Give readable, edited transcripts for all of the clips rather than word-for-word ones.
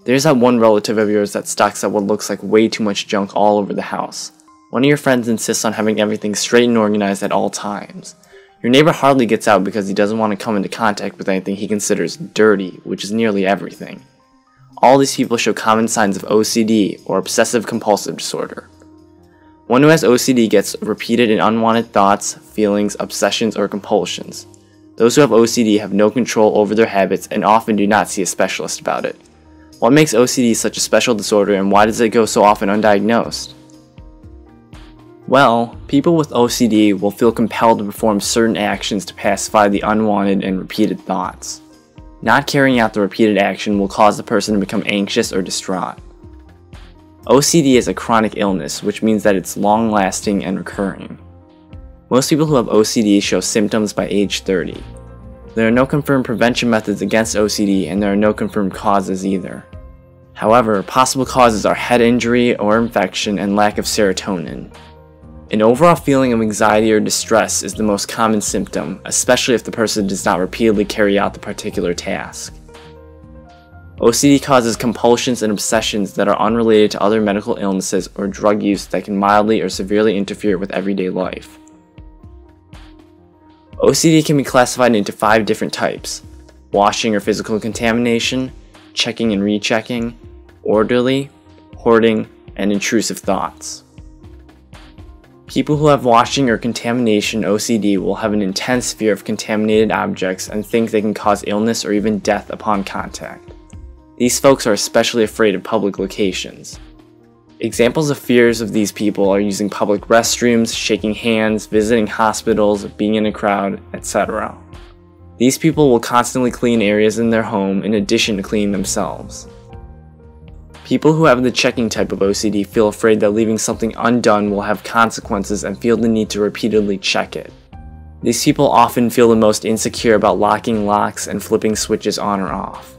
There's that one relative of yours that stocks up what looks like way too much junk all over the house. One of your friends insists on having everything straight and organized at all times. Your neighbor hardly gets out because he doesn't want to come into contact with anything he considers dirty, which is nearly everything. All these people show common signs of OCD, or obsessive compulsive disorder. One who has OCD gets repeated and unwanted thoughts, feelings, obsessions, or compulsions. Those who have OCD have no control over their habits and often do not see a specialist about it. What makes OCD such a special disorder, and why does it go so often undiagnosed? Well, people with OCD will feel compelled to perform certain actions to pacify the unwanted and repeated thoughts. Not carrying out the repeated action will cause the person to become anxious or distraught. OCD is a chronic illness, which means that it's long-lasting and recurring. Most people who have OCD show symptoms by age 30. There are no confirmed prevention methods against OCD, and there are no confirmed causes either. However, possible causes are head injury or infection and lack of serotonin. An overall feeling of anxiety or distress is the most common symptom, especially if the person does not repeatedly carry out the particular task. OCD causes compulsions and obsessions that are unrelated to other medical illnesses or drug use that can mildly or severely interfere with everyday life. OCD can be classified into 5 different types: washing or physical contamination, checking and rechecking, orderly, hoarding, and intrusive thoughts. People who have washing or contamination OCD will have an intense fear of contaminated objects and think they can cause illness or even death upon contact. These folks are especially afraid of public locations. Examples of fears of these people are using public restrooms, shaking hands, visiting hospitals, being in a crowd, etc. These people will constantly clean areas in their home in addition to cleaning themselves. People who have the checking type of OCD feel afraid that leaving something undone will have consequences and feel the need to repeatedly check it. These people often feel the most insecure about locking locks and flipping switches on or off.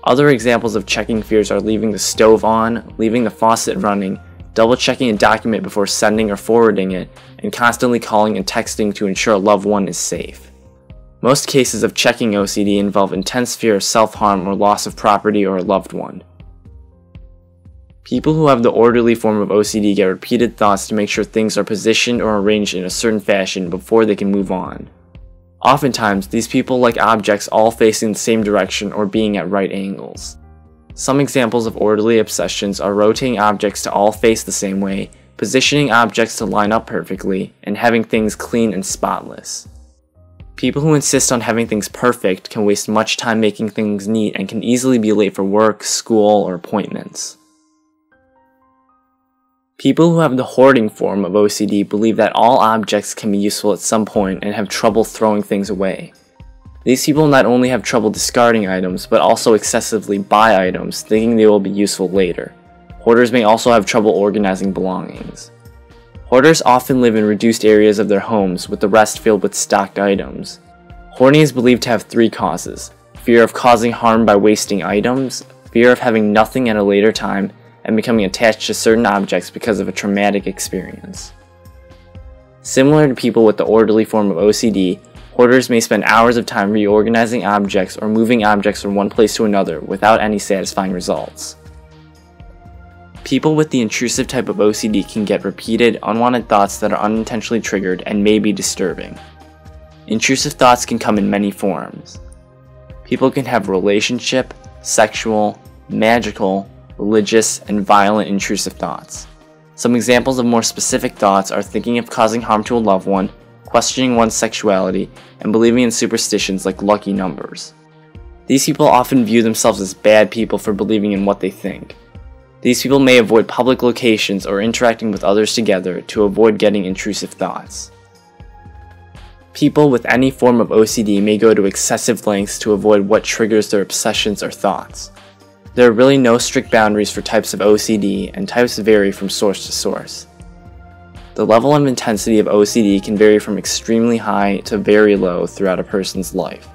Other examples of checking fears are leaving the stove on, leaving the faucet running, double checking a document before sending or forwarding it, and constantly calling and texting to ensure a loved one is safe. Most cases of checking OCD involve intense fear of self-harm or loss of property or a loved one. People who have the orderly form of OCD get repeated thoughts to make sure things are positioned or arranged in a certain fashion before they can move on. Oftentimes, these people like objects all facing the same direction or being at right angles. Some examples of orderly obsessions are rotating objects to all face the same way, positioning objects to line up perfectly, and having things clean and spotless. People who insist on having things perfect can waste much time making things neat and can easily be late for work, school, or appointments. People who have the hoarding form of OCD believe that all objects can be useful at some point and have trouble throwing things away. These people not only have trouble discarding items, but also excessively buy items, thinking they will be useful later. Hoarders may also have trouble organizing belongings. Hoarders often live in reduced areas of their homes, with the rest filled with stocked items. Hoarding is believed to have 3 causes: fear of causing harm by wasting items, fear of having nothing at a later time, and becoming attached to certain objects because of a traumatic experience. Similar to people with the orderly form of OCD, hoarders may spend hours of time reorganizing objects or moving objects from one place to another without any satisfying results. People with the intrusive type of OCD can get repeated, unwanted thoughts that are unintentionally triggered and may be disturbing. Intrusive thoughts can come in many forms. People can have relationship, sexual, magical, religious, and violent intrusive thoughts. Some examples of more specific thoughts are thinking of causing harm to a loved one, questioning one's sexuality, and believing in superstitions like lucky numbers. These people often view themselves as bad people for believing in what they think. These people may avoid public locations or interacting with others together to avoid getting intrusive thoughts. People with any form of OCD may go to excessive lengths to avoid what triggers their obsessions or thoughts. There are really no strict boundaries for types of OCD, and types vary from source to source. The level and intensity of OCD can vary from extremely high to very low throughout a person's life.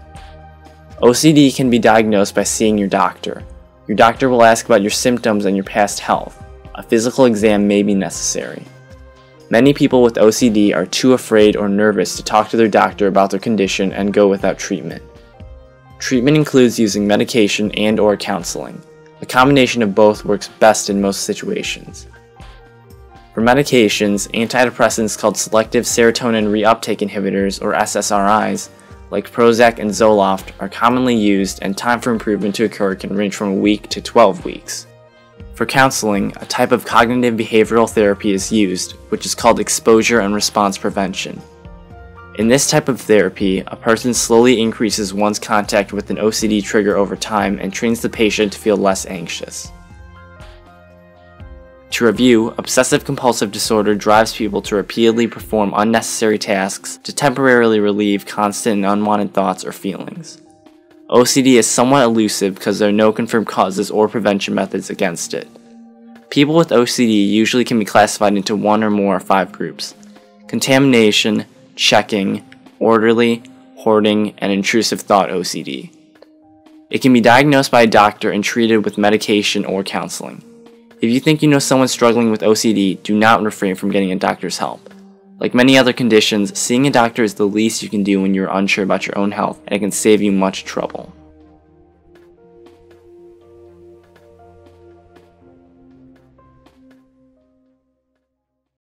OCD can be diagnosed by seeing your doctor. Your doctor will ask about your symptoms and your past health. A physical exam may be necessary. Many people with OCD are too afraid or nervous to talk to their doctor about their condition and go without treatment. Treatment includes using medication and/or counseling. A combination of both works best in most situations. For medications, antidepressants called selective serotonin reuptake inhibitors, or SSRIs, like Prozac and Zoloft, are commonly used, and time for improvement to occur can range from a week to 12 weeks. For counseling, a type of cognitive behavioral therapy is used, which is called exposure and response prevention. In this type of therapy, a person slowly increases one's contact with an OCD trigger over time and trains the patient to feel less anxious. To review, obsessive-compulsive disorder drives people to repeatedly perform unnecessary tasks to temporarily relieve constant and unwanted thoughts or feelings. OCD is somewhat elusive because there are no confirmed causes or prevention methods against it. People with OCD usually can be classified into one or more of 5 groups: contamination, checking, orderly, hoarding, and intrusive thought OCD. It can be diagnosed by a doctor and treated with medication or counseling. If you think you know someone struggling with OCD, do not refrain from getting a doctor's help. Like many other conditions, seeing a doctor is the least you can do when you're unsure about your own health, and it can save you much trouble.